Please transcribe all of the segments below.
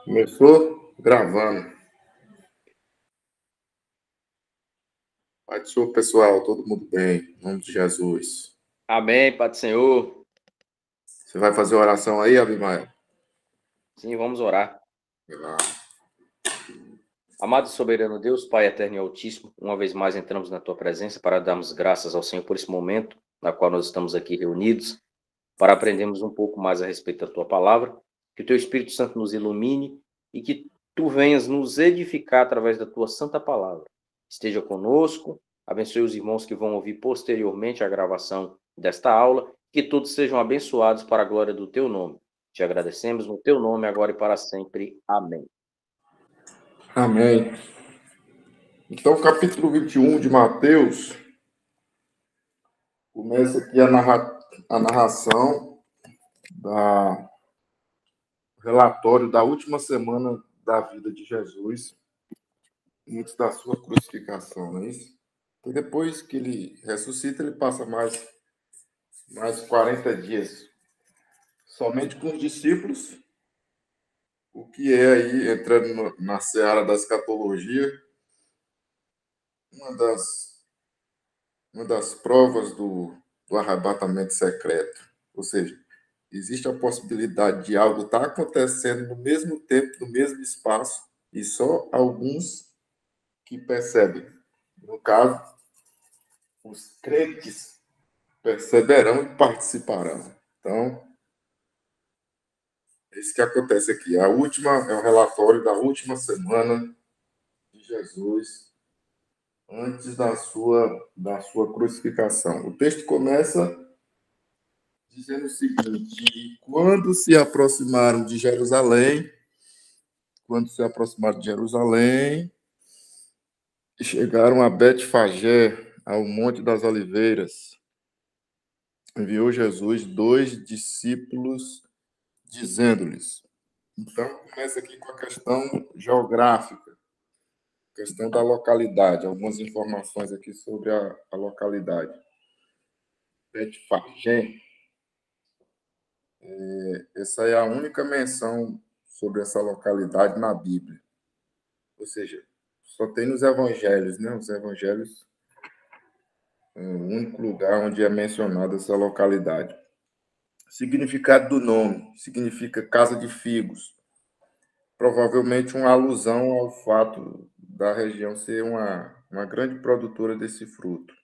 Começou gravando. Pai do Senhor, pessoal, todo mundo bem, em nome de Jesus. Amém, Pai do Senhor. Você vai fazer oração aí, Abimael? Sim, vamos orar. Vai lá. Amado e soberano Deus, Pai eterno e altíssimo, uma vez mais entramos na Tua presença para darmos graças ao Senhor por esse momento na qual nós estamos aqui reunidos, para aprendermos um pouco mais a respeito da Tua palavra, que o Teu Espírito Santo nos ilumine e que Tu venhas nos edificar através da Tua santa palavra. Esteja conosco, abençoe os irmãos que vão ouvir posteriormente a gravação desta aula, que todos sejam abençoados para a glória do Teu nome. Te agradecemos no Teu nome, agora e para sempre. Amém. Amém. Então, capítulo 21 de Mateus, começa aqui a narração do relatório da última semana da vida de Jesus, antes da sua crucificação, não é isso? E depois que ele ressuscita, ele passa mais 40 dias somente com os discípulos, o que é aí, entrando na seara da escatologia, uma das provas do arrebatamento secreto. Ou seja, existe a possibilidade de algo estar acontecendo no mesmo tempo, no mesmo espaço, e só alguns que percebem. No caso, os crentes perceberão e participarão. Então, é isso que acontece aqui. É o relatório da última semana de Jesus antes da sua crucificação. O texto começa dizendo o seguinte: quando se aproximaram de Jerusalém, chegaram a Betfagé, ao Monte das Oliveiras, enviou Jesus 2 discípulos, dizendo-lhes. Então, começa aqui com a questão geográfica, questão da localidade, algumas informações aqui sobre a localidade. Betfagé, essa é a única menção sobre essa localidade na Bíblia. Ou seja, só tem nos evangelhos, né? Os evangelhos é o único lugar onde é mencionada essa localidade. Significado do nome significa casa de figos. Provavelmente uma alusão ao fato da região ser uma grande produtora desse fruto.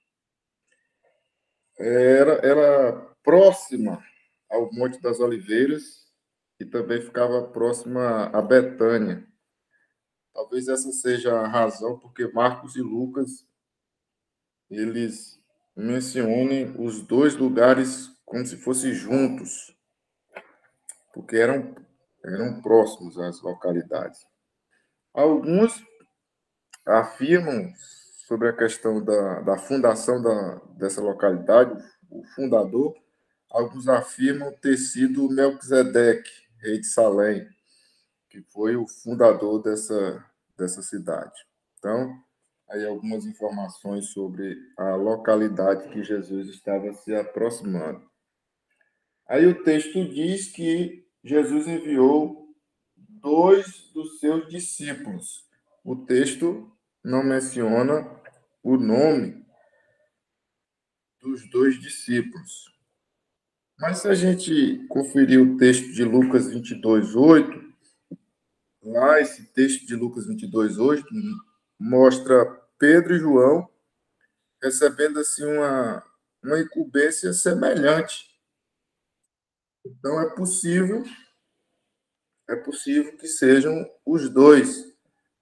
Era próxima ao Monte das Oliveiras e também ficava próxima a Betânia. Talvez essa seja a razão porque Marcos e Lucas eles mencionem os dois lugares como se fossem juntos, porque eram próximos às localidades. Alguns afirmam sobre a questão da fundação dessa localidade, o fundador, alguns afirmam ter sido Melquisedeque, rei de Salém, que foi o fundador dessa cidade. Então, aí algumas informações sobre a localidade que Jesus estava se aproximando. Aí o texto diz que Jesus enviou 2 dos seus discípulos. O texto não menciona o nome dos 2 discípulos. Mas se a gente conferir o texto de Lucas 22:8, lá esse texto de Lucas 22:8 mostra Pedro e João recebendo assim uma incumbência semelhante. Então é possível que sejam os dois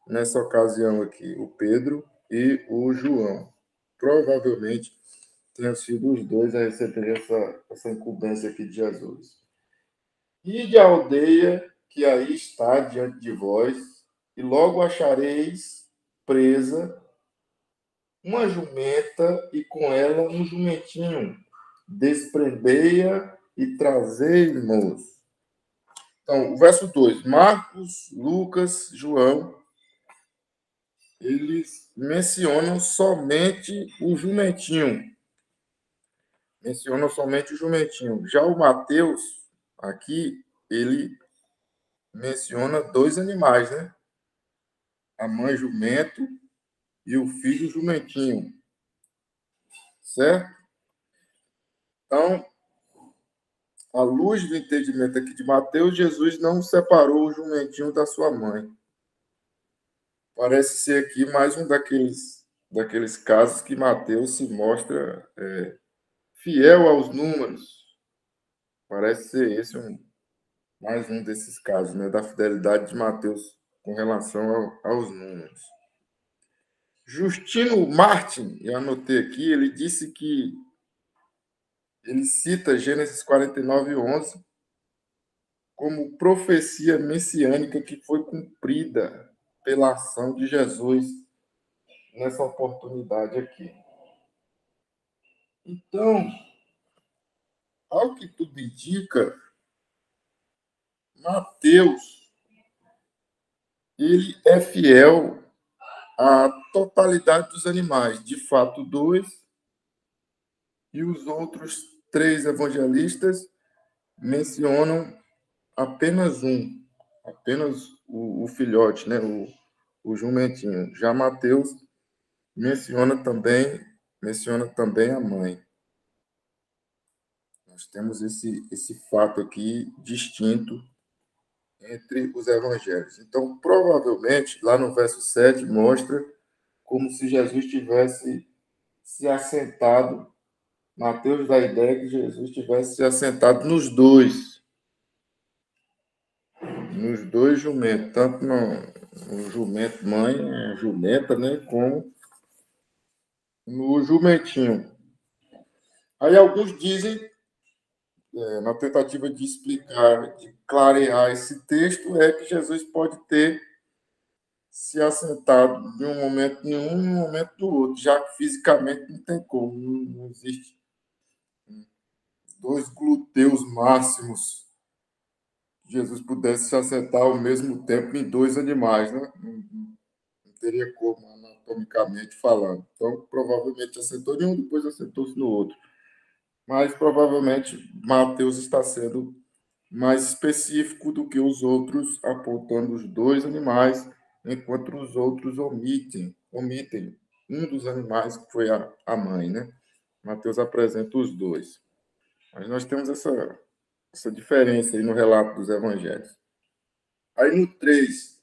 nessa ocasião aqui, o Pedro e o João. Provavelmente tenham sido os dois a receber essa incumbência aqui de Jesus. E de aldeia que aí está diante de vós, e logo achareis presa uma jumenta e com ela um jumentinho. Desprendei-a e trazei-nos. Então, o verso 2, Marcos, Lucas, João, eles mencionam somente o jumentinho. Já o Mateus, aqui, ele menciona dois animais, né? A mãe jumento e o filho jumentinho, certo? Então, à luz do entendimento aqui de Mateus, Jesus não separou o jumentinho da sua mãe. Parece ser aqui mais um daqueles casos que Mateus se mostra fiel aos números. Parece ser esse mais um desses casos, né, da fidelidade de Mateus com relação aos números. Justino Martin, eu anotei aqui, ele disse que ele cita Gênesis 49:11 como profecia messiânica que foi cumprida pela ação de Jesus nessa oportunidade aqui. Então, ao que tudo indica, Mateus ele é fiel à totalidade dos animais, de fato, dois, e os outros três evangelistas mencionam apenas um, apenas o filhote, né? O jumentinho. Já Mateus menciona também a mãe. Nós temos esse fato aqui distinto entre os evangelhos. Então, provavelmente, lá no verso 7, mostra como se Jesus tivesse se assentado, Mateus dá a ideia que Jesus tivesse se assentado nos dois jumentos, tanto no jumento mãe, jumenta, né, como no jumentinho. Aí alguns dizem, na tentativa de explicar, de clarear esse texto, é que Jesus pode ter se assentado de um momento em um e um momento do outro, já que fisicamente não tem como, não existe dois gluteus máximos que Jesus pudesse se assentar ao mesmo tempo em dois animais, né? Não teria como, anatomicamente falando. Então, provavelmente assentou em um, depois assentou-se no outro. Mas, provavelmente, Mateus está sendo mais específico do que os outros, apontando os dois animais, enquanto os outros omitem um dos animais, que foi a mãe, né? Mateus apresenta os dois. Mas nós temos essa diferença aí no relato dos evangelhos. Aí no 3.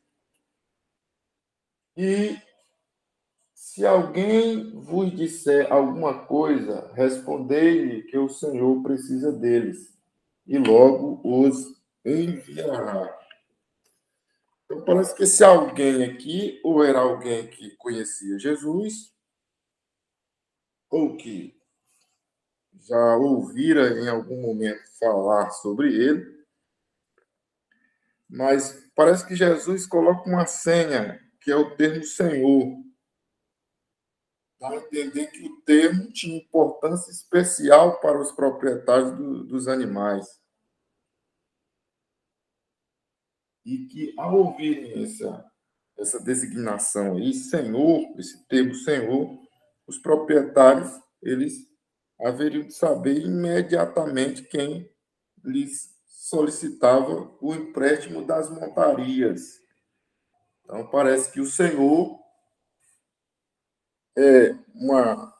E se alguém vos disser alguma coisa, respondei-lhe que o Senhor precisa deles, e logo os enviará. Então, parece que esse alguém aqui, ou era alguém que conhecia Jesus, ou que já ouvira em algum momento falar sobre ele, mas parece que Jesus coloca uma senha, que é o termo Senhor. Dá a entender que o termo tinha importância especial para os proprietários dos animais. E que, ao ouvirem essa designação aí, Senhor, esse termo Senhor, os proprietários, eles haveriam de saber imediatamente quem lhes solicitava o empréstimo das montarias. Então, parece que o Senhor é uma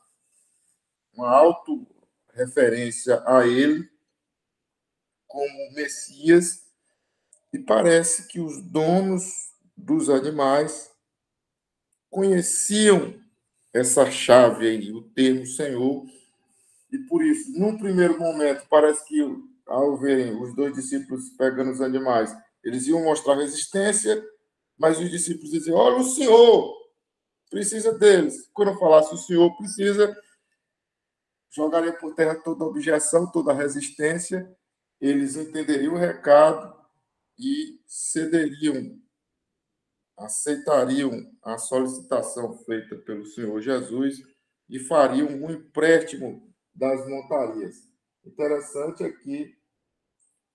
auto-referência a ele como Messias, e parece que os donos dos animais conheciam essa chave aí, o termo Senhor, e por isso, num primeiro momento, parece que ao verem os dois discípulos pegando os animais, eles iam mostrar resistência, mas os discípulos diziam: olha, o Senhor precisa deles. Quando falasse o Senhor precisa, jogaria por terra toda objeção, toda resistência, eles entenderiam o recado e cederiam, aceitariam a solicitação feita pelo Senhor Jesus e fariam um empréstimo das montarias. Interessante é que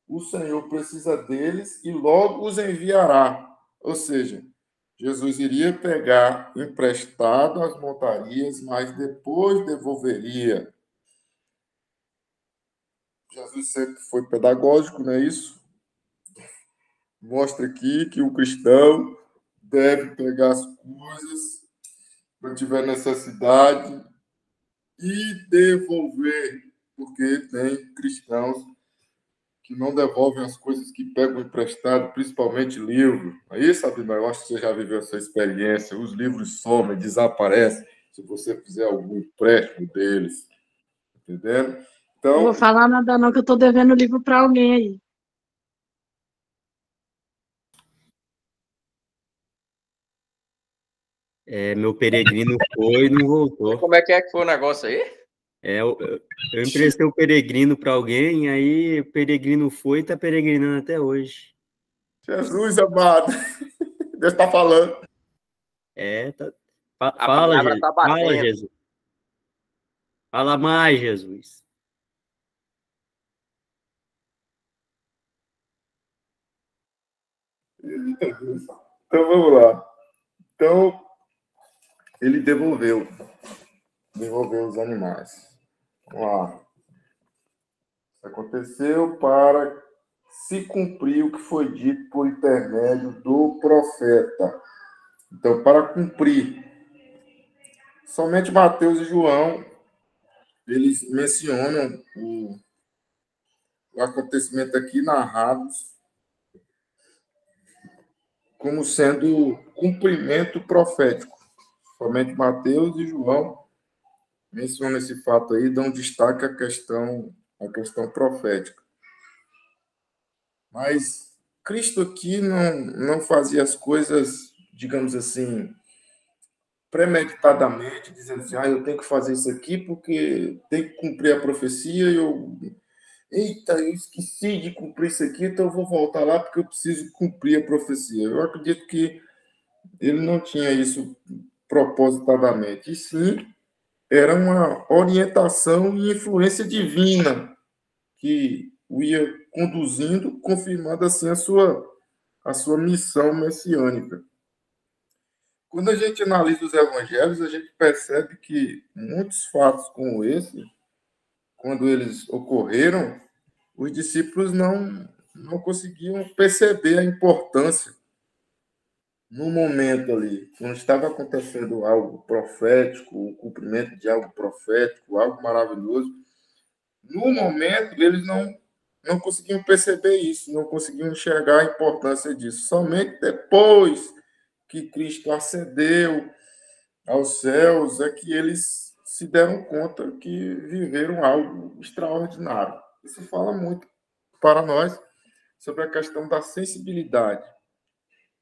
o Senhor precisa deles e logo os enviará. Ou seja, Jesus iria pegar emprestado as montarias, mas depois devolveria. Jesus sempre foi pedagógico, não é isso? mostra aqui que o cristão deve pegar as coisas quando tiver necessidade e devolver, porque tem cristãos que não devolvem as coisas que pegam emprestado, principalmente livro. Aí, Sabina, eu acho que você já viveu essa experiência. Os livros somem, desaparecem se você fizer algum empréstimo deles, entendendo? Não vou Então, falar nada não, que eu estou devendo livro para alguém aí. Meu peregrino foi e não voltou. Como é que foi o negócio aí? Eu emprestei o peregrino para alguém, aí o peregrino foi e está peregrinando até hoje. Jesus amado, Deus está falando. Fala, palavra Jesus. tá Fala, batendo. Jesus. Fala mais, Jesus. Então, vamos lá. Então, ele devolveu os animais. Vamos lá. Aconteceu para se cumprir o que foi dito por intermédio do profeta. Então, para cumprir, somente Mateus e João, eles mencionam o acontecimento aqui narrados como sendo cumprimento profético. Somente Mateus e João mencionam esse fato aí, dão destaque à questão profética. Mas Cristo aqui não fazia as coisas, digamos assim, premeditadamente, dizendo assim, eu tenho que fazer isso aqui porque tem que cumprir a profecia e eu esqueci de cumprir isso aqui, então eu vou voltar lá porque eu preciso cumprir a profecia. Eu acredito que ele não tinha isso propositadamente, e sim era uma orientação e influência divina que o ia conduzindo, confirmando assim a sua missão messiânica. Quando a gente analisa os evangelhos, a gente percebe que muitos fatos como esse, quando eles ocorreram, os discípulos não conseguiam perceber a importância no momento ali, quando estava acontecendo algo profético, o cumprimento de algo profético, algo maravilhoso. No momento, eles não conseguiam perceber isso, não conseguiam enxergar a importância disso. Somente depois que Cristo ascendeu aos céus é que eles se deram conta que viveram algo extraordinário. Isso fala muito para nós sobre a questão da sensibilidade.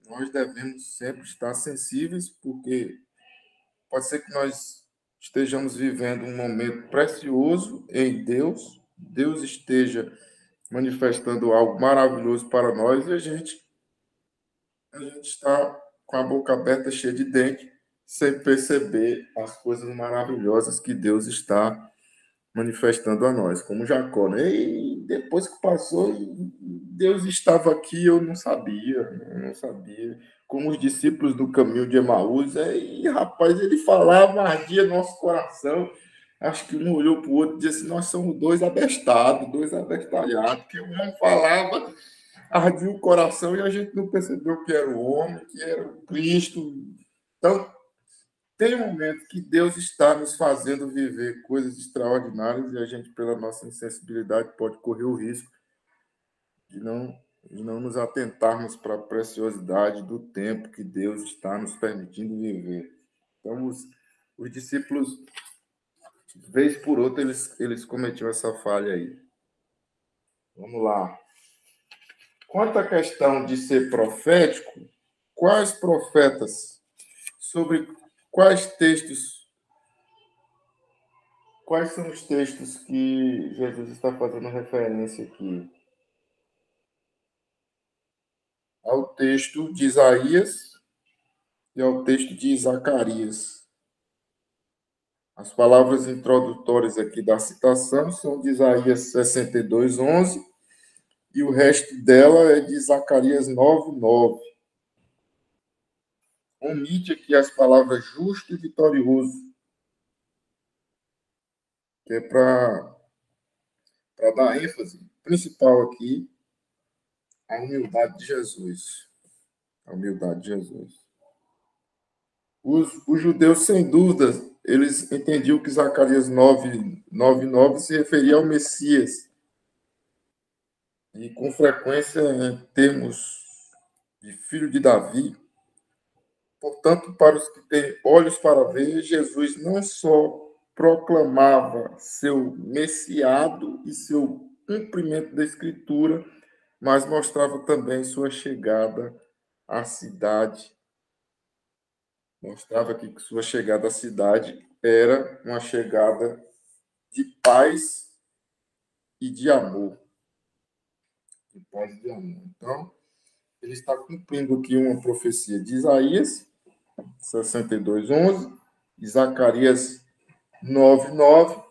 Nós devemos sempre estar sensíveis, porque pode ser que nós estejamos vivendo um momento precioso em Deus, Deus esteja manifestando algo maravilhoso para nós e a gente está com a boca aberta, cheia de dente, sem perceber as coisas maravilhosas que Deus está manifestando a nós, como Jacó, né? E depois que passou, Deus estava aqui, eu não sabia. Como os discípulos do caminho de Emaús, e rapaz, ele falava, ardia nosso coração. Acho que um olhou para o outro e disse assim, nós somos dois abestados, dois abestalhados, que um falava, ardia o coração e a gente não percebeu que era o homem, que era o Cristo. Então, tem um momento que Deus está nos fazendo viver coisas extraordinárias e a gente, pela nossa insensibilidade, pode correr o risco de não nos atentarmos para a preciosidade do tempo que Deus está nos permitindo viver. Então, os discípulos, vez por outra, eles cometiam essa falha aí. Vamos lá. Quanto à questão de ser profético, quais profetas, sobre quais textos, quais são os textos que Jesus está fazendo referência aqui? Ao texto de Isaías e ao texto de Zacarias. As palavras introdutórias aqui da citação são de Isaías 62:11 e o resto dela é de Zacarias 9:9. Omite aqui as palavras justo e vitorioso, que é para dar ênfase principal aqui a humildade de Jesus. A humildade de Jesus. Os judeus, sem dúvidas, eles entendiam que Zacarias 9:9 se referia ao Messias. E, com frequência, em termos de filho de Davi. Portanto, para os que têm olhos para ver, Jesus não só proclamava seu messiado e seu cumprimento da Escritura, mas mostrava também sua chegada à cidade. Mostrava que sua chegada à cidade era uma chegada de paz e de amor. De paz e de amor. Então, ele está cumprindo aqui uma profecia de Isaías 62:11, e Zacarias 9:9,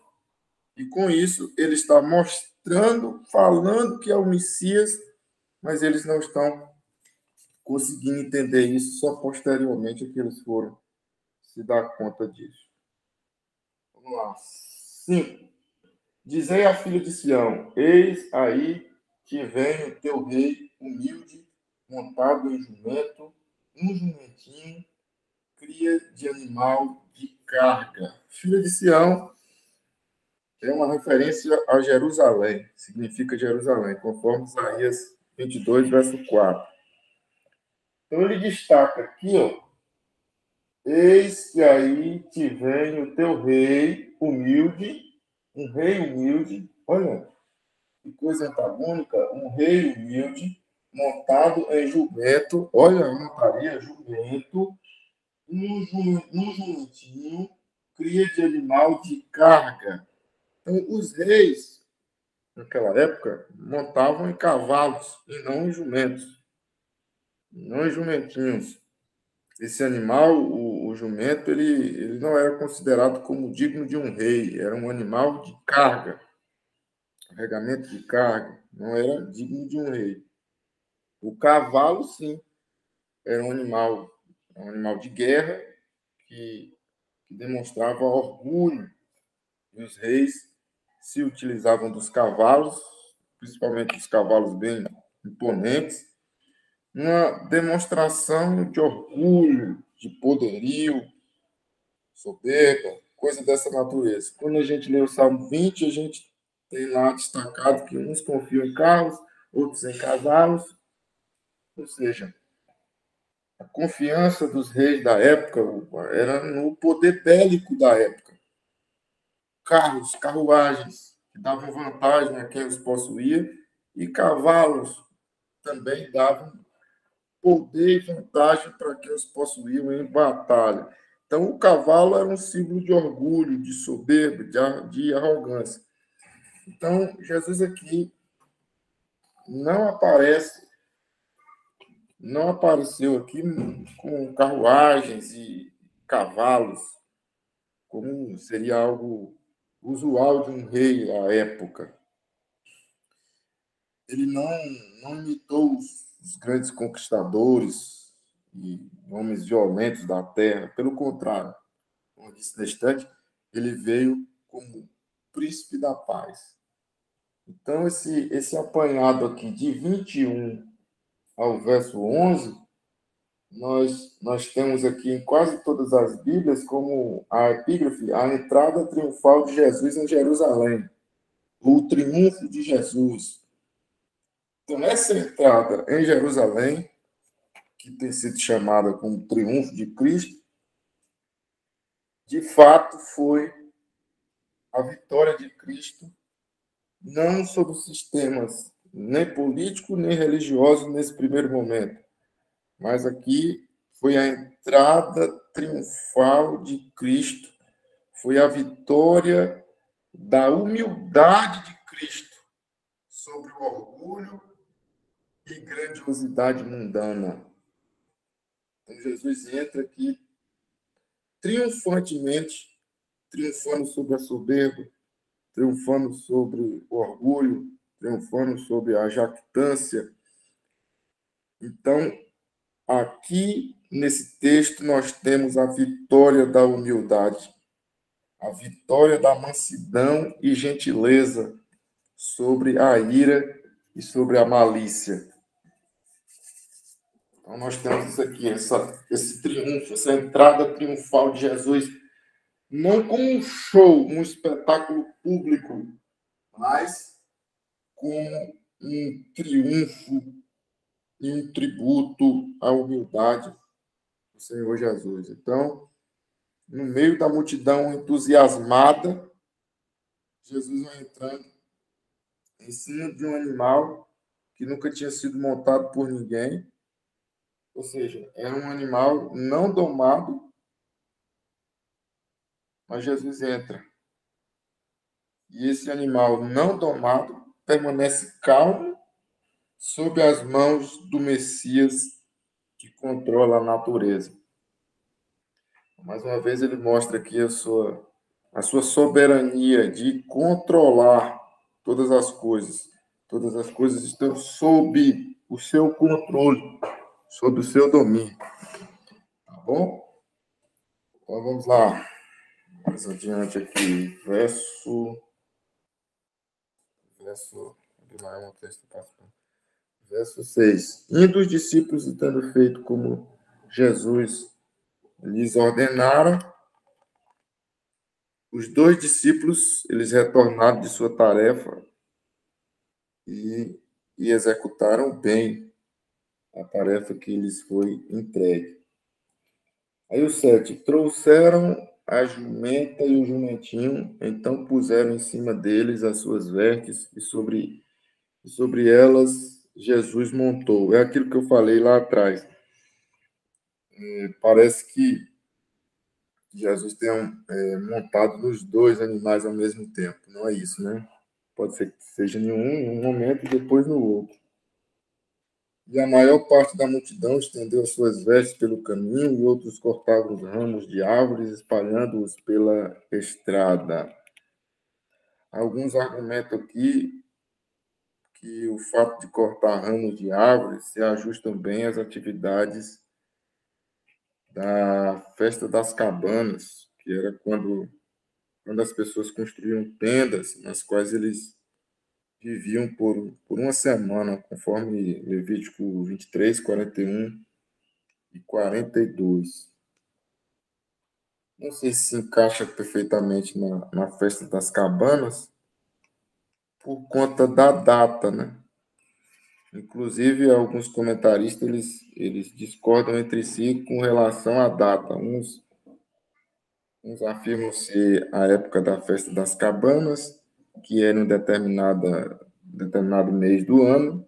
e com isso ele está mostrando, falando que é o Messias, mas eles não estão conseguindo entender isso, só posteriormente é que eles foram se dar conta disso. Vamos lá. 5. Dizei à filha de Sião: eis aí que vem o teu rei humilde, montado em jumento, um jumentinho, cria de animal de carga. Filha de Sião é uma referência a Jerusalém, significa Jerusalém, conforme Isaías 22, verso 4. Então ele destaca aqui, ó, eis que aí te vem o teu rei humilde, um rei humilde, olha, que coisa antagônica, um rei humilde, montado em jumento, olha a montaria, jumento, um jumentinho, cria de animal de carga. Então, os reis, naquela época, montavam em cavalos e não em jumentos, não em jumentinhos. Esse animal, o jumento, ele não era considerado como digno de um rei, era um animal de carga, carregamento de carga, não era digno de um rei. O cavalo, sim, era um animal de guerra que demonstrava orgulho. E os reis se utilizavam dos cavalos, principalmente dos cavalos bem imponentes, uma demonstração de orgulho, de poderio, soberba, coisa dessa natureza. Quando a gente lê o Salmo 20, a gente tem lá destacado que uns confiam em carros, outros em cavalos, ou seja, a confiança dos reis da época era no poder bélico da época. Carros, carruagens, que davam vantagem a quem os possuía, e cavalos também davam poder e vantagem para quem os possuíam em batalha. Então, o cavalo era um símbolo de orgulho, de soberba, de arrogância. Então, Jesus aqui não apareceu aqui com carruagens e cavalos, como seria algo usual de um rei à época. Ele não imitou os grandes conquistadores e homens violentos da terra. Pelo contrário, como disse neste instante, ele veio como príncipe da paz. Então, esse apanhado aqui de 21 ao verso 11, nós temos aqui em quase todas as Bíblias como a epígrafe, a entrada triunfal de Jesus em Jerusalém, o triunfo de Jesus. Então, essa entrada em Jerusalém, que tem sido chamada como triunfo de Cristo, de fato foi a vitória de Cristo, não sobre os sistemas nem político nem religioso nesse primeiro momento, mas aqui foi a entrada triunfal de Cristo, foi a vitória da humildade de Cristo sobre o orgulho e grandiosidade mundana. Então, Jesus entra aqui triunfantemente, triunfando sobre a soberba, triunfando sobre o orgulho, triunfando sobre a jactância. Então, aqui nesse texto nós temos a vitória da humildade, a vitória da mansidão e gentileza sobre a ira e sobre a malícia. Então, nós temos isso aqui, esse triunfo, essa entrada triunfal de Jesus, não como um show, um espetáculo público, mas como um triunfo e um tributo à humildade do Senhor Jesus. Então, no meio da multidão entusiasmada, Jesus vai entrando em cima de um animal que nunca tinha sido montado por ninguém, ou seja, era um animal não domado, mas Jesus entra. E esse animal não domado permanece calmo sob as mãos do Messias que controla a natureza. Mais uma vez, ele mostra aqui a sua soberania de controlar todas as coisas. Todas as coisas estão sob o seu controle, sob o seu domínio. Tá bom? Então, vamos lá. Mais adiante aqui. Verso. Verso 6. Indo os discípulos e tendo feito como Jesus lhes ordenara, os 2 discípulos, eles retornaram de sua tarefa e executaram bem a tarefa que lhes foi entregue. Aí o 7. Trouxeram a jumenta e o jumentinho, então puseram em cima deles as suas vestes e sobre elas Jesus montou. É aquilo que eu falei lá atrás. Parece que Jesus tenha montado nos 2 animais ao mesmo tempo. Não é isso, né? Pode ser que seja em um momento e depois no outro. E a maior parte da multidão estendeu as suas vestes pelo caminho e outros cortavam os ramos de árvores, espalhando-os pela estrada. Alguns argumentam aqui que o fato de cortar ramos de árvores se ajustam bem às atividades da Festa das Cabanas, que era quando as pessoas construíam tendas nas quais eles viviam por uma semana, conforme Levítico 23, 41 e 42. Não sei se encaixa perfeitamente na Festa das Cabanas, por conta da data, né? Inclusive, alguns comentaristas eles discordam entre si com relação à data. Uns afirmam ser a época da Festa das Cabanas, que é em determinado mês do ano.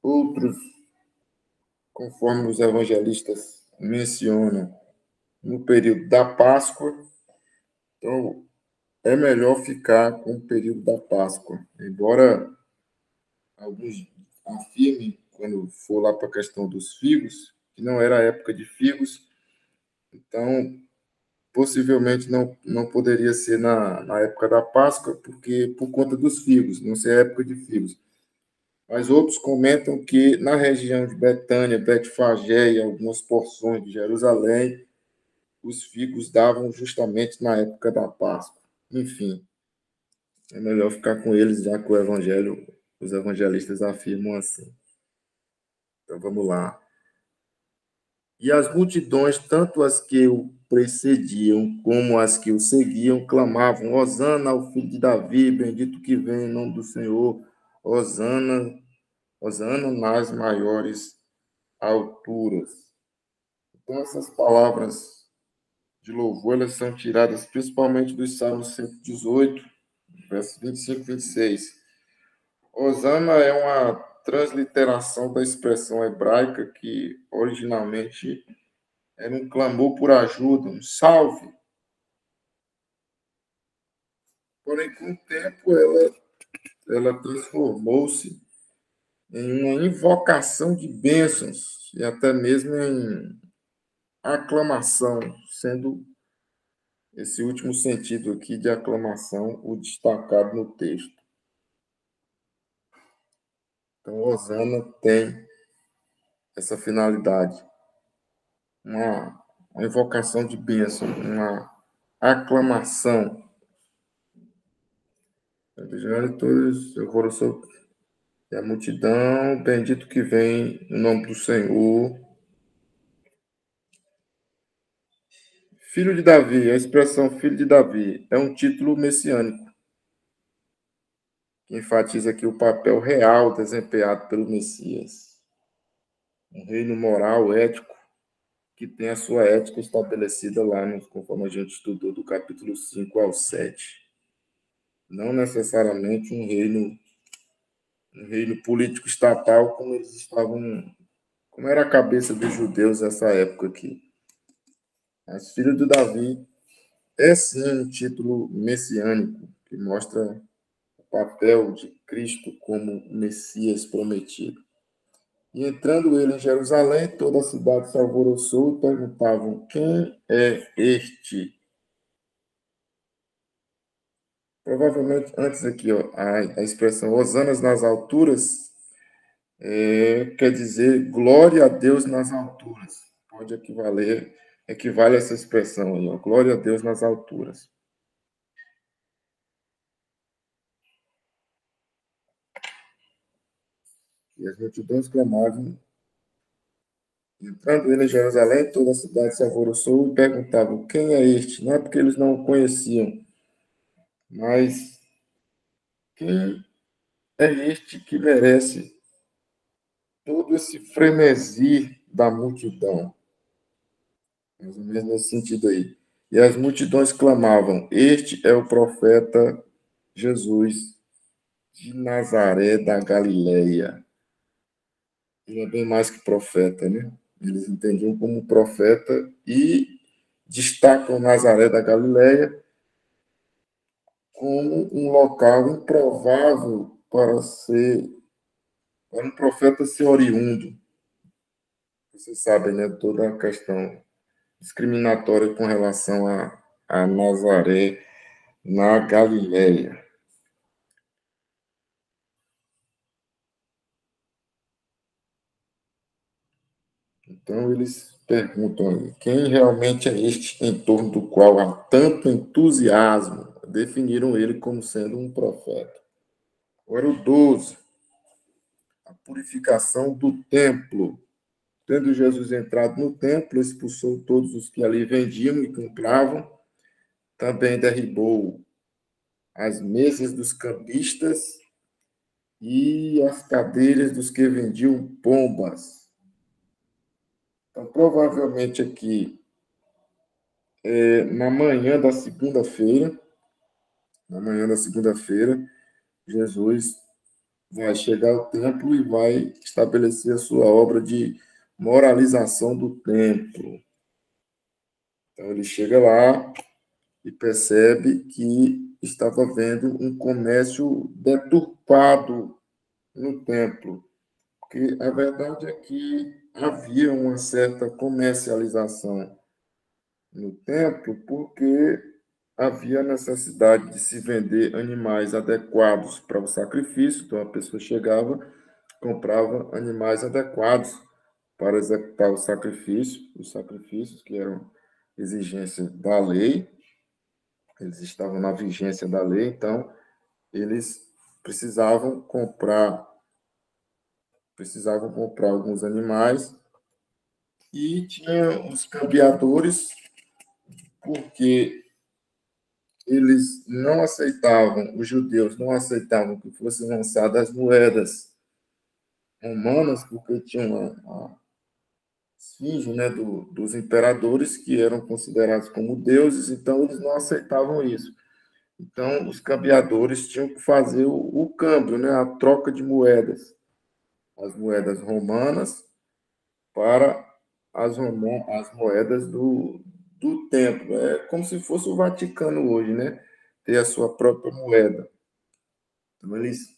Outros, conforme os evangelistas mencionam, no período da Páscoa. Então, é melhor ficar com o período da Páscoa. Embora alguns afirmem, quando for lá para a questão dos figos, que não era a época de figos, então possivelmente não poderia ser na época da Páscoa, porque por conta dos figos, não ser a época de figos. Mas outros comentam que na região de Betânia, Betfagé e algumas porções de Jerusalém, os figos davam justamente na época da Páscoa. Enfim, é melhor ficar com eles, já que os evangelistas afirmam assim. Então vamos lá. E as multidões, tanto as que o precediam como as que o seguiam, clamavam: Hosana ao filho de Davi, bendito que vem em nome do Senhor, Hosana, Hosana nas maiores alturas. Então, essas palavras de louvor, elas são tiradas principalmente dos Salmos 118, versos 25 e 26. Hosana é uma transliteração da expressão hebraica que originalmente era um clamor por ajuda, um salve. Porém, com o tempo, ela transformou-se em uma invocação de bênçãos e até mesmo em aclamação, sendo esse último sentido aqui de aclamação o destacado no texto. Então, Hosana tem essa finalidade, uma invocação de bênção, uma aclamação. Todos, eu vou sobre E a multidão, bendito que vem no nome do Senhor. Filho de Davi, a expressão filho de Davi é um título messiânico, que enfatiza aqui o papel real desempenhado pelo Messias. Um reino moral, ético, que tem a sua ética estabelecida lá, conforme a gente estudou, do capítulo 5 ao 7. Não necessariamente um reino político estatal, como eles estavam, como era a cabeça dos judeus nessa época aqui. Mas filho de Davi é sim um título messiânico, que mostra o papel de Cristo como Messias prometido. E entrando ele em Jerusalém, toda a cidade se alvoroçou e perguntavam: quem é este? Provavelmente, antes aqui, ó, a expressão Hosanas nas alturas quer dizer glória a Deus nas alturas. Pode equivale a essa expressão aí, ó, glória a Deus nas alturas. E as multidões clamavam, entrando ele em Jerusalém, toda a cidade se alvoroçou e perguntavam: quem é este? Não é porque eles não o conheciam, mas quem é este que merece todo esse frenesi da multidão? Mais ou menos nesse sentido aí. E as multidões clamavam: este é o profeta Jesus de Nazaré da Galileia. Ele é bem mais que profeta, né? Eles entendiam como profeta e destacam Nazaré da Galileia como um local improvável para um profeta ser oriundo. Vocês sabem, né? Toda a questão discriminatória com relação a Nazaré na Galileia. Então, eles perguntam aí, quem realmente é este em torno do qual há tanto entusiasmo? Definiram ele como sendo um profeta. Agora, o 12, a purificação do templo. Tendo Jesus entrado no templo, expulsou todos os que ali vendiam e compravam, também derribou as mesas dos cambistas e as cadeiras dos que vendiam pombas. Então, provavelmente aqui, na manhã da segunda-feira, Jesus vai chegar ao templo e vai estabelecer a sua obra de moralização do templo. Então, ele chega lá e percebe que estava havendo um comércio deturpado no templo, porque a verdade é que havia uma certa comercialização no templo, porque havia necessidade de se vender animais adequados para o sacrifício, então a pessoa chegava, comprava animais adequados para executar os sacrifícios que eram exigência da lei, eles estavam na vigência da lei, então eles precisavam comprar alguns animais e tinha os cambiadores, porque os judeus não aceitavam que fossem lançadas moedas romanas, porque tinham a esfinge, né, dos imperadores, que eram considerados como deuses, então eles não aceitavam isso. Então, os cambiadores tinham que fazer o câmbio, né, a troca de moedas. As moedas romanas para as moedas do templo. É como se fosse o Vaticano hoje, né? Ter a sua própria moeda. Então, eles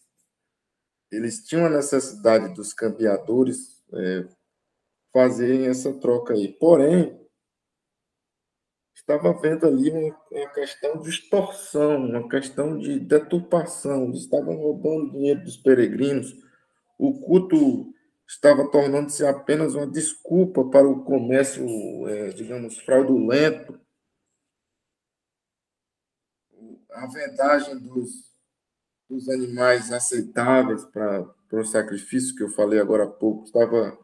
tinham a necessidade dos cambiadores fazerem essa troca aí. Porém, estava havendo ali uma questão de extorsão, uma questão de deturpação. Eles estavam roubando dinheiro dos peregrinos. O culto estava tornando-se apenas uma desculpa para o comércio, digamos, fraudulento. A vendagem os animais aceitáveis para o sacrifício que eu falei agora há pouco estava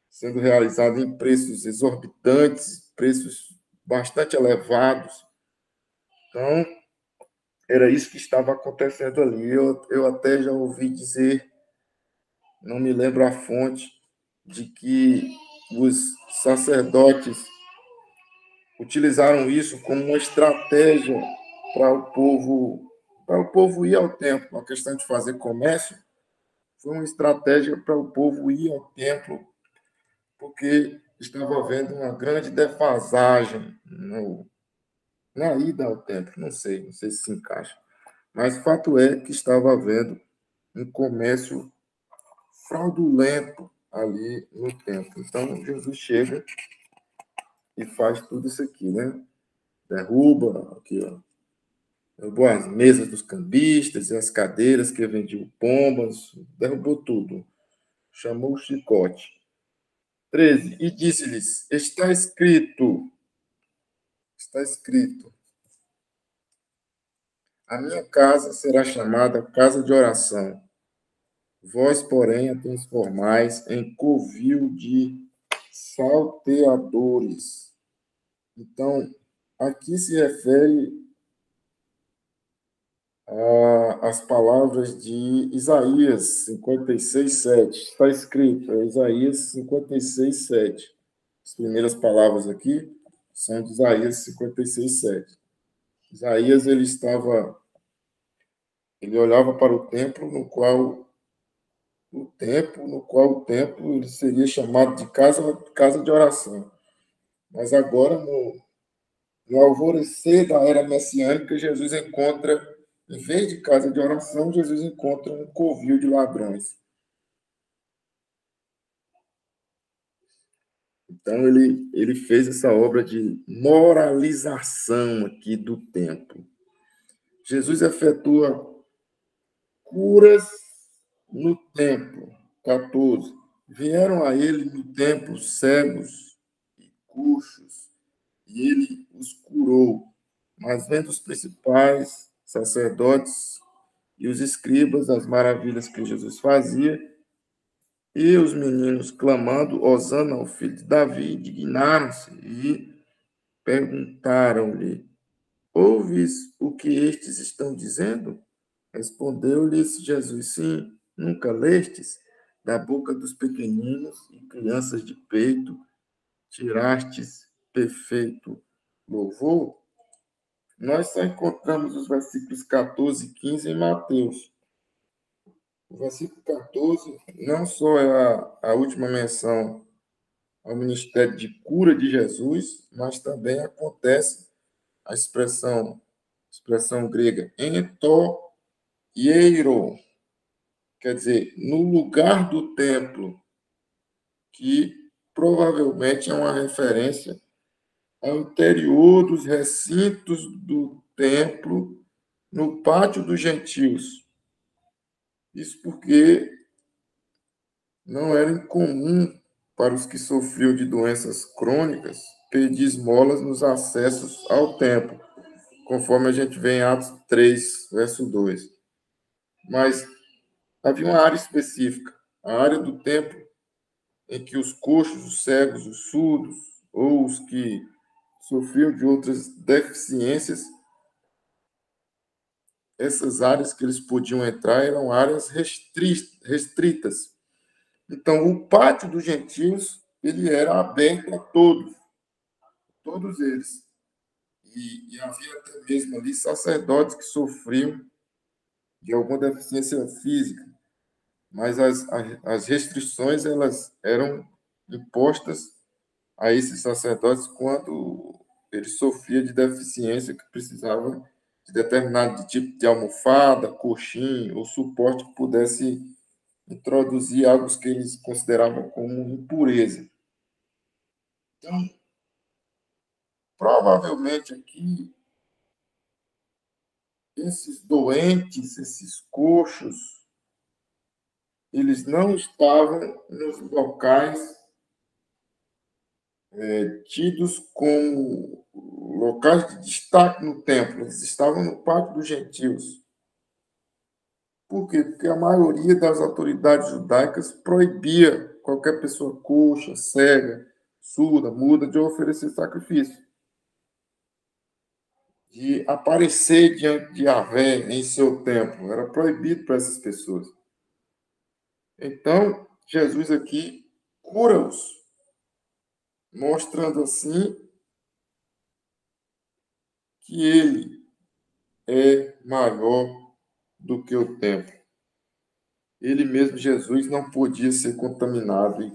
sendo realizado em preços exorbitantes, preços bastante elevados. Então, era isso que estava acontecendo ali. Eu até já ouvi dizer, não me lembro a fonte, de que os sacerdotes utilizaram isso como uma estratégia para o povo ir ao templo. A questão de fazer comércio foi uma estratégia para o povo ir ao templo, porque estava havendo uma grande defasagem na ida ao templo. Não sei se se encaixa. Mas fato é que estava havendo um comércio fraudulento ali no templo. Então, Jesus chega e faz tudo isso aqui, né? Derruba aqui, ó. Derrubou as mesas dos cambistas e as cadeiras que vendiam pombas, derrubou tudo. Chamou o chicote. 13. E disse-lhes: está escrito, a minha casa será chamada casa de oração. Vós, porém, a transformais em covil de salteadores. Então, aqui se refere às palavras de Isaías 56:7. Está escrito, é Isaías 56:7. As primeiras palavras aqui são de Isaías 56:7. Isaías, ele olhava para o templo no qual o templo ele seria chamado de casa de oração. Mas agora, no alvorecer da era messiânica, Jesus encontra, em vez de casa de oração, Jesus encontra um covil de ladrões. Então, ele fez essa obra de moralização aqui do templo. Jesus efetua curas no templo. 14. Vieram a ele no templo cegos e coxos, e ele os curou. Mas vendo os principais sacerdotes e os escribas as maravilhas que Jesus fazia, e os meninos clamando, Hosana ao filho de Davi, indignaram-se e perguntaram-lhe: ouves o que estes estão dizendo? Respondeu-lhes Jesus: sim, nunca lestes? Da boca dos pequeninos e crianças de peito tirastes perfeito louvor? Nós só encontramos os versículos 14 e 15 em Mateus. O versículo 14 não só é a última menção ao ministério de cura de Jesus, mas também acontece a expressão grega ento hieiro, quer dizer, no lugar do templo, que provavelmente é uma referência ao interior dos recintos do templo, no pátio dos gentios. Isso porque não era incomum para os que sofriam de doenças crônicas pedir esmolas nos acessos ao templo, conforme a gente vê em Atos 3, verso 2. Mas havia uma área específica, a área do templo em que os coxos, os cegos, os surdos ou os que sofriam de outras deficiências, essas áreas que eles podiam entrar eram áreas restritas. Então, o pátio dos gentios ele era aberto a todos eles. E havia até mesmo ali sacerdotes que sofriam de alguma deficiência física, mas as restrições elas eram impostas a esses sacerdotes quando eles sofriam de deficiência que precisavam de determinado tipo de almofada, coxim ou suporte que pudesse introduzir algo que eles consideravam como impureza. Então, provavelmente aqui, esses doentes, esses coxos, eles não estavam nos locais tidos como locais de destaque no templo, eles estavam no pátio dos gentios. Por quê? Porque a maioria das autoridades judaicas proibia qualquer pessoa coxa, cega, surda, muda de oferecer sacrifício, de aparecer diante de Yahvé em seu templo. Era proibido para essas pessoas. Então, Jesus aqui cura-os, mostrando assim que ele é maior do que o templo. Ele mesmo, Jesus, não podia ser contaminado e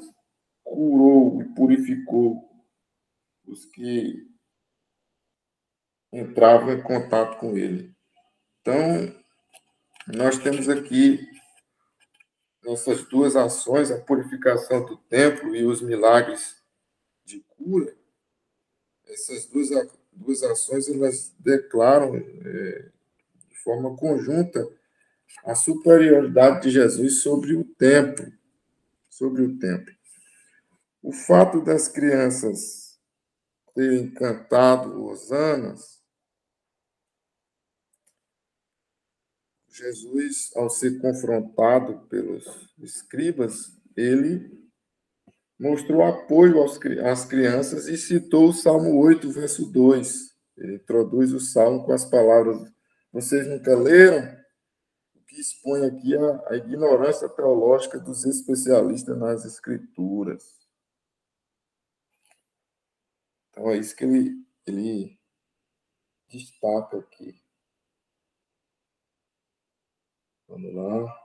curou e purificou os que entravam em contato com ele. Então, nós temos aqui nessas duas ações, a purificação do templo e os milagres de cura. Essas duas ações, elas declaram de forma conjunta a superioridade de Jesus sobre o templo, sobre o templo. O fato das crianças terem cantado hosanas, Jesus, ao ser confrontado pelos escribas, ele mostrou apoio às crianças e citou o Salmo 8, verso 2. Ele introduz o Salmo com as palavras: vocês nunca leram? O que expõe aqui a ignorância teológica dos especialistas nas Escrituras. Então, é isso que ele destaca aqui. Vamos lá.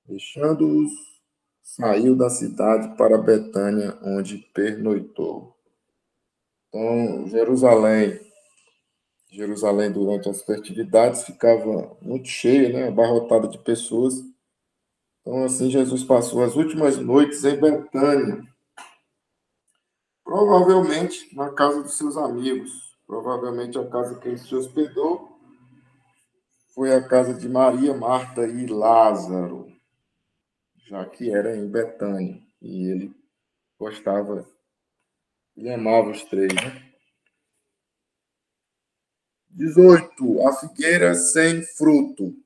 Deixando-os, saiu da cidade para Betânia, onde pernoitou. Então, Jerusalém, durante as festividades, ficava muito cheia, né? Abarrotada de pessoas. Então, assim, Jesus passou as últimas noites em Betânia, provavelmente na casa dos seus amigos. Provavelmente a casa que ele se hospedou foi a casa de Maria, Marta e Lázaro, já que era em Betânia. E ele gostava, ele amava os três, né? 18. A figueira sem fruto.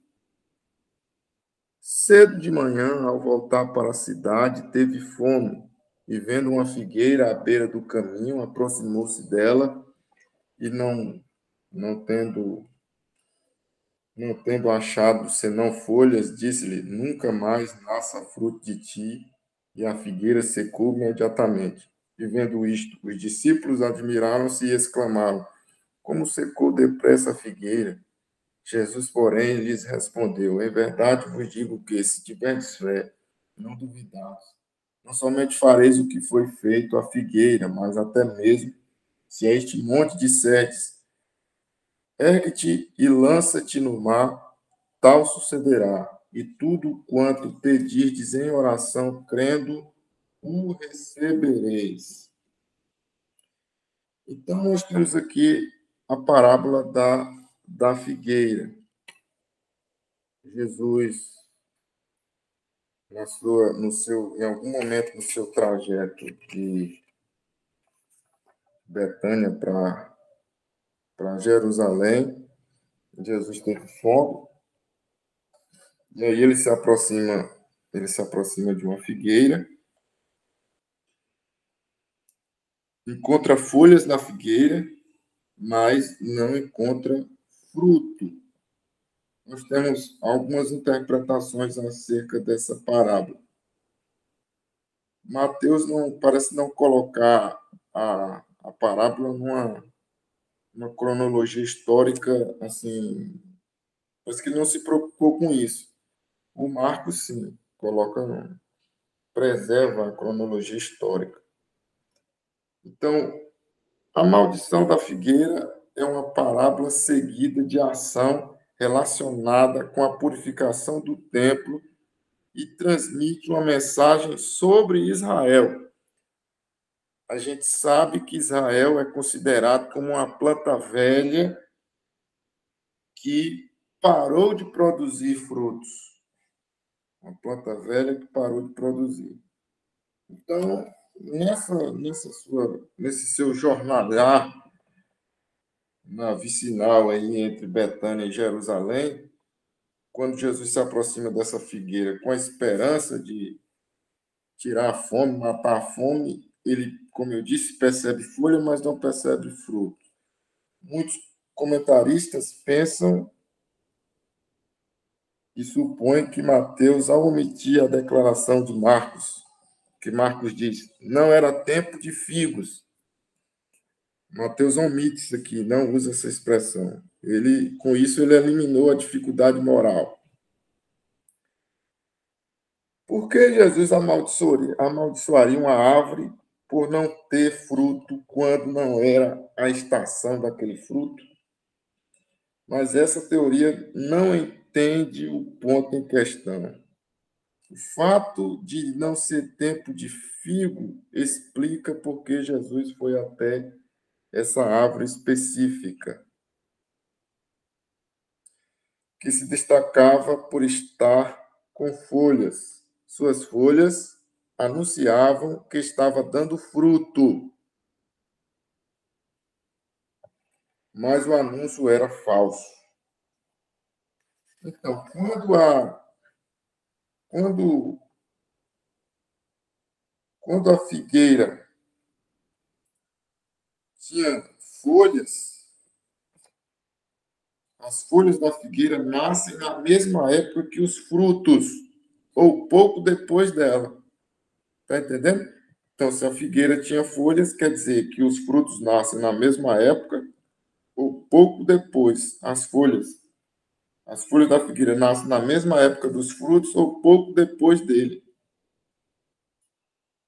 Cedo de manhã, ao voltar para a cidade, teve fome e, vendo uma figueira à beira do caminho, aproximou-se dela e, não tendo achado senão folhas, disse-lhe: nunca mais nasça fruto de ti. E a figueira secou imediatamente. E, vendo isto, os discípulos admiraram-se e exclamaram: como secou depressa a figueira? Jesus, porém, lhes respondeu: em verdade vos digo que, se tiverdes fé, não duvidares, não somente fareis o que foi feito à figueira, mas até mesmo, se a este monte disserdes: ergue-te e lança-te no mar, tal sucederá. E tudo quanto pedirdes em oração, crendo, o recebereis. Então, nós temos aqui a parábola da figueira. Jesus, em algum momento no seu trajeto de Betânia para Jerusalém, Jesus teve fome, e aí ele se aproxima de uma figueira, encontra folhas na figueira, mas não encontra fruto. Nós temos algumas interpretações acerca dessa parábola. Mateus parece não colocar a parábola numa cronologia histórica, assim, parece que ele não se preocupou com isso. O Marcos, sim, preserva a cronologia histórica. Então, a maldição da figueira é uma parábola seguida de ação relacionada com a purificação do templo e transmite uma mensagem sobre Israel. A gente sabe que Israel é considerado como uma planta velha que parou de produzir frutos. Uma planta velha que parou de produzir. Então, nesse seu jornalear na vicinal aí entre Betânia e Jerusalém, quando Jesus se aproxima dessa figueira com a esperança de tirar a fome, matar a fome, ele, como eu disse, percebe folha, mas não percebe fruto. Muitos comentaristas pensam e supõem que Mateus, ao omitir a declaração de Marcos, que Marcos diz, não era tempo de figos. Mateus omite isso aqui, não usa essa expressão. Com isso, ele eliminou a dificuldade moral. Por que Jesus amaldiçoaria uma árvore por não ter fruto quando não era a estação daquele fruto? Mas essa teoria não entende o ponto em questão. O fato de não ser tempo de figo explica por que Jesus foi até essa árvore específica, que se destacava por estar com folhas. Suas folhas anunciavam que estava dando fruto, mas o anúncio era falso. Então, quando a figueira tinha folhas, as folhas da figueira nascem na mesma época que os frutos, ou pouco depois dela. Está entendendo? Então, se a figueira tinha folhas, quer dizer que os frutos nascem na mesma época, ou pouco depois. As folhas da figueira nascem na mesma época dos frutos, ou pouco depois dele.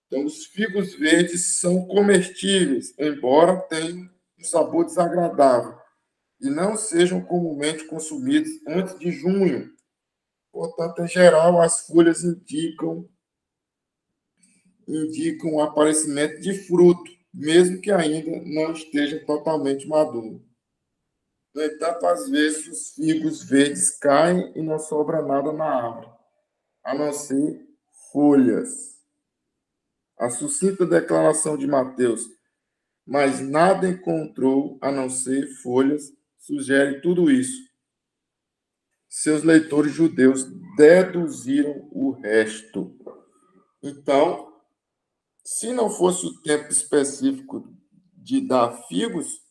Então, os figos verdes são comestíveis, embora tenham um sabor desagradável, e não sejam comumente consumidos antes de junho. Portanto, em geral, as folhas indicam o aparecimento de fruto, mesmo que ainda não esteja totalmente maduro. No entanto, às vezes, os figos verdes caem e não sobra nada na árvore, a não ser folhas. A sucinta declaração de Mateus, mas nada encontrou a não ser folhas, sugere tudo isso. Seus leitores judeus deduziram o resto. Então, se não fosse o tempo específico de dar figos,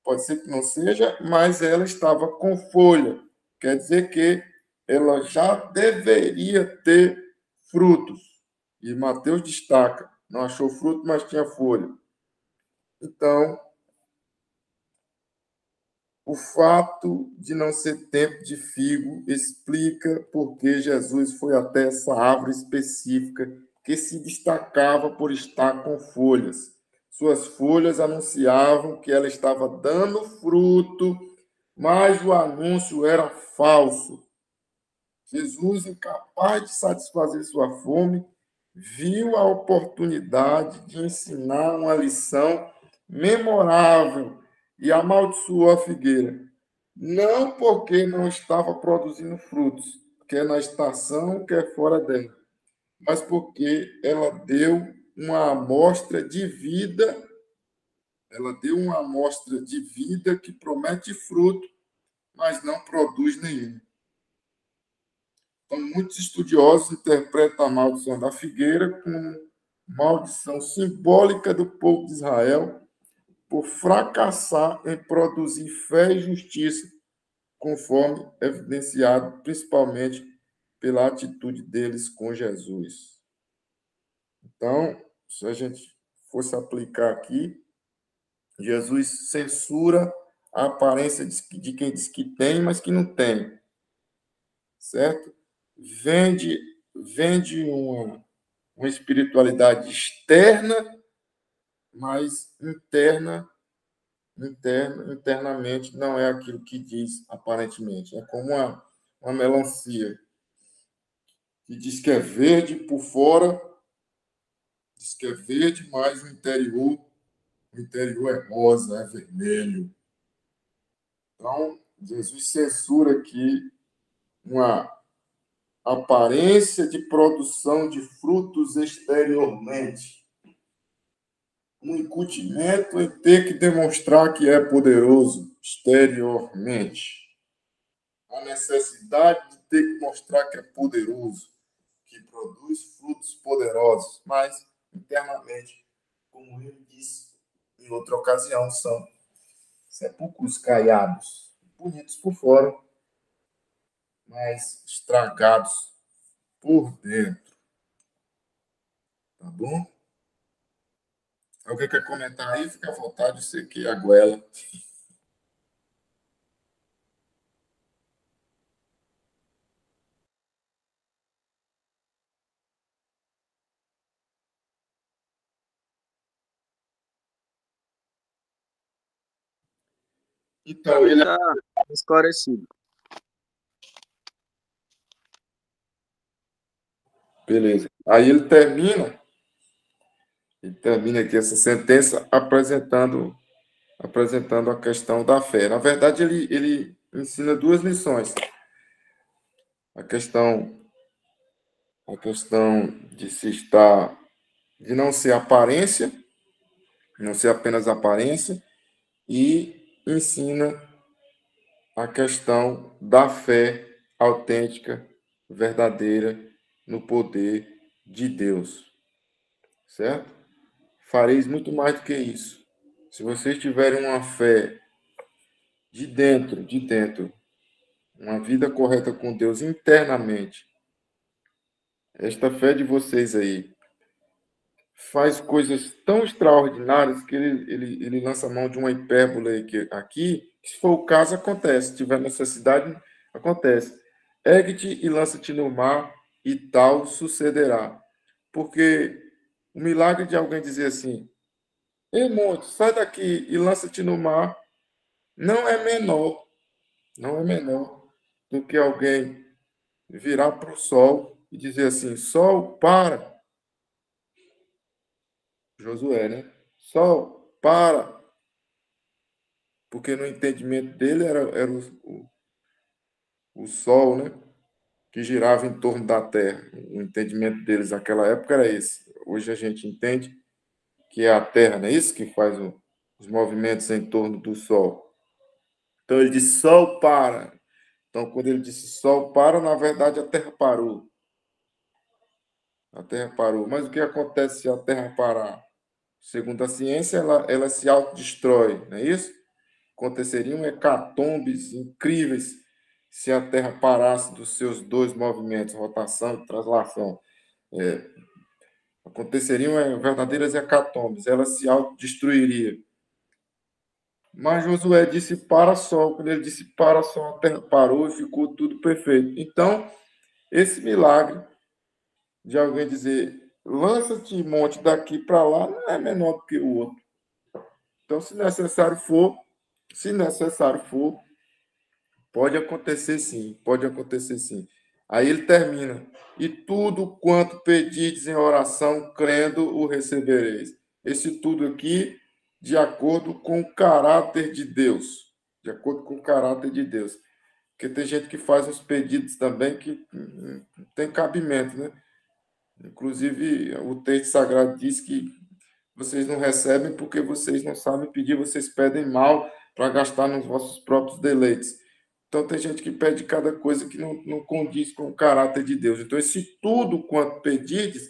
pode ser que não seja, mas ela estava com folha. Quer dizer que ela já deveria ter frutos. E Mateus destaca, não achou fruto, mas tinha folha. Então, o fato de não ser tempo de figo explica por que Jesus foi até essa árvore específica que se destacava por estar com folhas. Suas folhas anunciavam que ela estava dando fruto, mas o anúncio era falso. Jesus, incapaz de satisfazer sua fome, viu a oportunidade de ensinar uma lição memorável e amaldiçoou a figueira. Não porque não estava produzindo frutos, quer na estação, quer fora dela, mas porque ela deu uma amostra de vida, que promete fruto, mas não produz nenhum. Então, muitos estudiosos interpretam a maldição da figueira como maldição simbólica do povo de Israel por fracassar em produzir fé e justiça, conforme evidenciado principalmente pela atitude deles com Jesus. Então, se a gente fosse aplicar aqui, Jesus censura a aparência de quem diz que tem, mas que não tem. Certo? Vende uma espiritualidade externa, mas internamente não é aquilo que diz aparentemente. É como uma melancia que diz que é verde por fora, diz que é verde, mas o interior é rosa, é vermelho. Então, Jesus censura aqui uma aparência de produção de frutos exteriormente. um incutimento em ter que demonstrar que é poderoso exteriormente. A necessidade de ter que mostrar que é poderoso, que produz frutos poderosos, mas internamente, como ele disse em outra ocasião, são sepulcros caiados, bonitos por fora, mas estragados por dentro. Tá bom? Alguém quer comentar aí? Fica à vontade, eu sei que é a goela. Então, ele... Está esclarecido. Beleza. Aí ele termina aqui essa sentença apresentando a questão da fé. Na verdade, ele ensina duas lições. A questão de não ser aparência, não ser apenas aparência, e ensina a questão da fé autêntica, verdadeira, no poder de Deus. Certo? Fareis muito mais do que isso. Se vocês tiverem uma fé de dentro, uma vida correta com Deus internamente, esta fé de vocês aí faz coisas tão extraordinárias que ele lança a mão de uma hipérbole aqui, que se for o caso, acontece. Se tiver necessidade, acontece. Ergue-te e lança-te no mar, e tal sucederá. Porque o milagre de alguém dizer assim, ei, monte, sai daqui e lança-te no mar, não é menor do que alguém virar para o sol e dizer assim, sol, para. Josué, né? Sol, para. Porque no entendimento dele era o sol, né? Que girava em torno da Terra. O entendimento deles naquela época era esse. Hoje a gente entende que é a Terra, não é isso? Que faz os movimentos em torno do Sol. Então ele disse, Sol, para. Então, quando ele disse Sol, para, na verdade a Terra parou. A Terra parou. Mas o que acontece se a Terra parar? Segundo a ciência, ela se autodestrói, não é isso? Aconteceriam hecatombes incríveis se a Terra parasse dos seus dois movimentos, rotação e translação. Aconteceriam verdadeiras hecatombes, ela se autodestruiria. Mas Josué disse para só, quando ele disse para só, a Terra parou e ficou tudo perfeito. Então, esse milagre de alguém dizer, lança-te monte daqui para lá, não é menor do que o outro. Então, se necessário for, pode acontecer sim, pode acontecer sim. Aí ele termina, e tudo quanto pedides em oração, crendo, o recebereis. Esse tudo aqui, de acordo com o caráter de Deus. De acordo com o caráter de Deus. Porque tem gente que faz uns pedidos também que não tem cabimento, né? Inclusive, o texto sagrado diz que vocês não recebem porque vocês não sabem pedir, vocês pedem mal para gastar nos vossos próprios deleites. Então, tem gente que pede cada coisa que não condiz com o caráter de Deus. Então, esse tudo quanto pedides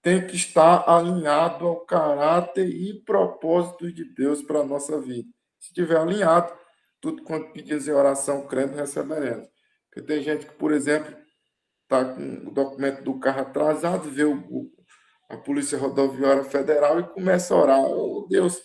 tem que estar alinhado ao caráter e propósito de Deus para a nossa vida. Se estiver alinhado, tudo quanto pedires em oração, crendo, receberemos. Porque tem gente que, por exemplo, está com o documento do carro atrasado, vê a Polícia Rodoviária Federal e começa a orar. Oh, Deus,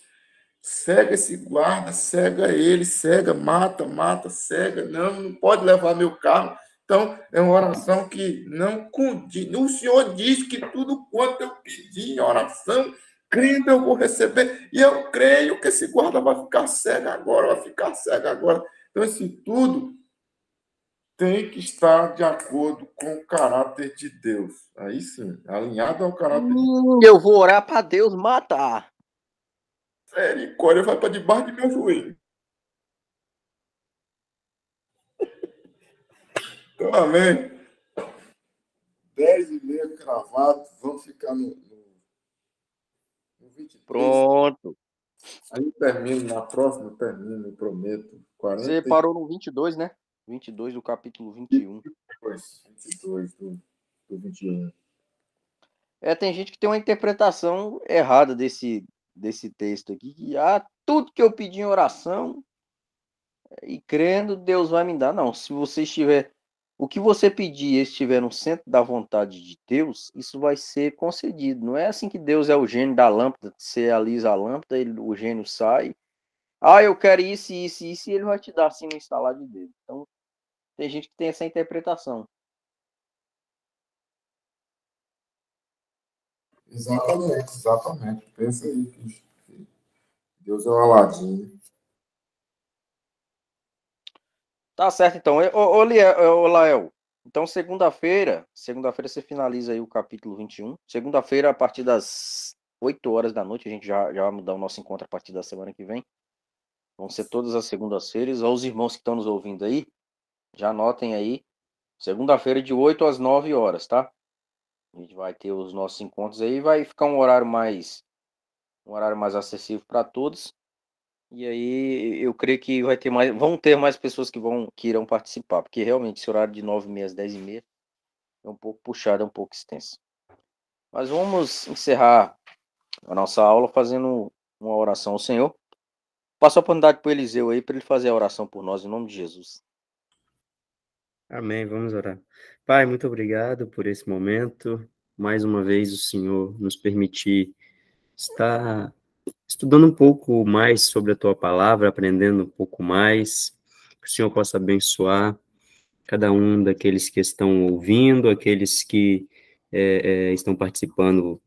cega esse guarda, cega ele, cega, mata, cega. Não pode levar meu carro. Então, é uma oração que não condiz. O Senhor diz que tudo quanto eu pedi em oração, crendo, eu vou receber. E eu creio que esse guarda vai ficar cego agora, vai ficar cego agora. Então, esse tudo tem que estar de acordo com o caráter de Deus. Aí sim, alinhado ao caráter de Deus. Eu vou orar para Deus matar. Misericórdia, vai para debaixo de meu joelho. Então, amém. 10h30 cravado, vamos ficar no 23. Pronto. Aí eu termino, na próxima eu termino, eu prometo. Você parou no 22, né? 22 do capítulo 21. 22 do 21. Tem gente que tem uma interpretação errada desse texto aqui, que tudo que eu pedi em oração e crendo, Deus vai me dar. Não, se você estiver, o que você pedir e estiver no centro da vontade de Deus, isso vai ser concedido. Não é assim que Deus é o gênio da lâmpada, você alisa a lâmpada, o gênio sai. Eu quero isso, isso, isso, e ele vai te dar assim no instalar de dedo. Então, tem gente que tem essa interpretação. Exatamente. Pensa aí que Deus é o Aladim. Tá certo, então. Ô, Lael, então segunda-feira você finaliza aí o capítulo 21. Segunda-feira, a partir das 8 horas da noite, a gente já vai mudar o nosso encontro a partir da semana que vem. Vão ser todas as segundas-feiras. Aos irmãos que estão nos ouvindo aí, já anotem aí. Segunda-feira, de 8 às 9 horas, tá? A gente vai ter os nossos encontros aí. Vai ficar um horário mais acessível para todos. E aí eu creio que vão ter mais pessoas que irão participar, porque realmente esse horário de 9h30 às 10h30 é um pouco puxado, é um pouco extenso. Mas vamos encerrar a nossa aula fazendo uma oração ao Senhor. Passo a oportunidade para o Eliseu aí, para ele fazer a oração por nós, em nome de Jesus. Amém, vamos orar. Pai, muito obrigado por esse momento. Mais uma vez o Senhor nos permitir estar estudando um pouco mais sobre a Tua palavra, aprendendo um pouco mais. Que o Senhor possa abençoar cada um daqueles que estão ouvindo, aqueles que estão participando,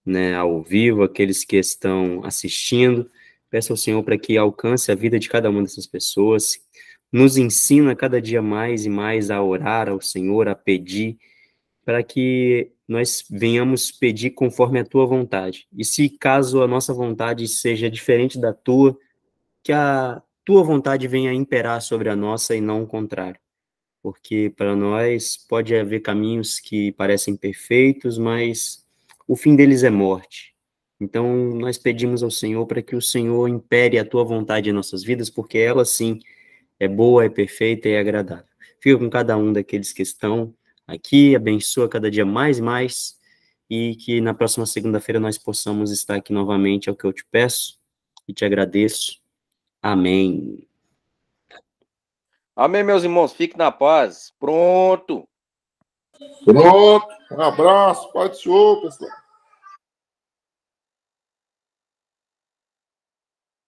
né, ao vivo, aqueles que estão assistindo. Peço ao Senhor para que alcance a vida de cada uma dessas pessoas, nos ensina cada dia mais e mais a orar ao Senhor, a pedir, para que nós venhamos pedir conforme a Tua vontade. E se caso a nossa vontade seja diferente da Tua, que a Tua vontade venha imperar sobre a nossa e não o contrário. Porque para nós pode haver caminhos que parecem perfeitos, mas o fim deles é morte. Então, nós pedimos ao Senhor para que o Senhor impere a Tua vontade em nossas vidas, porque ela, sim, é boa, é perfeita e é agradável. Fica com cada um daqueles que estão aqui, abençoa cada dia mais e mais, e que na próxima segunda-feira nós possamos estar aqui novamente, é o que eu te peço e te agradeço. Amém. Amém, meus irmãos. Fique na paz. Pronto. Pronto. Um abraço. Pai do Senhor, pessoal.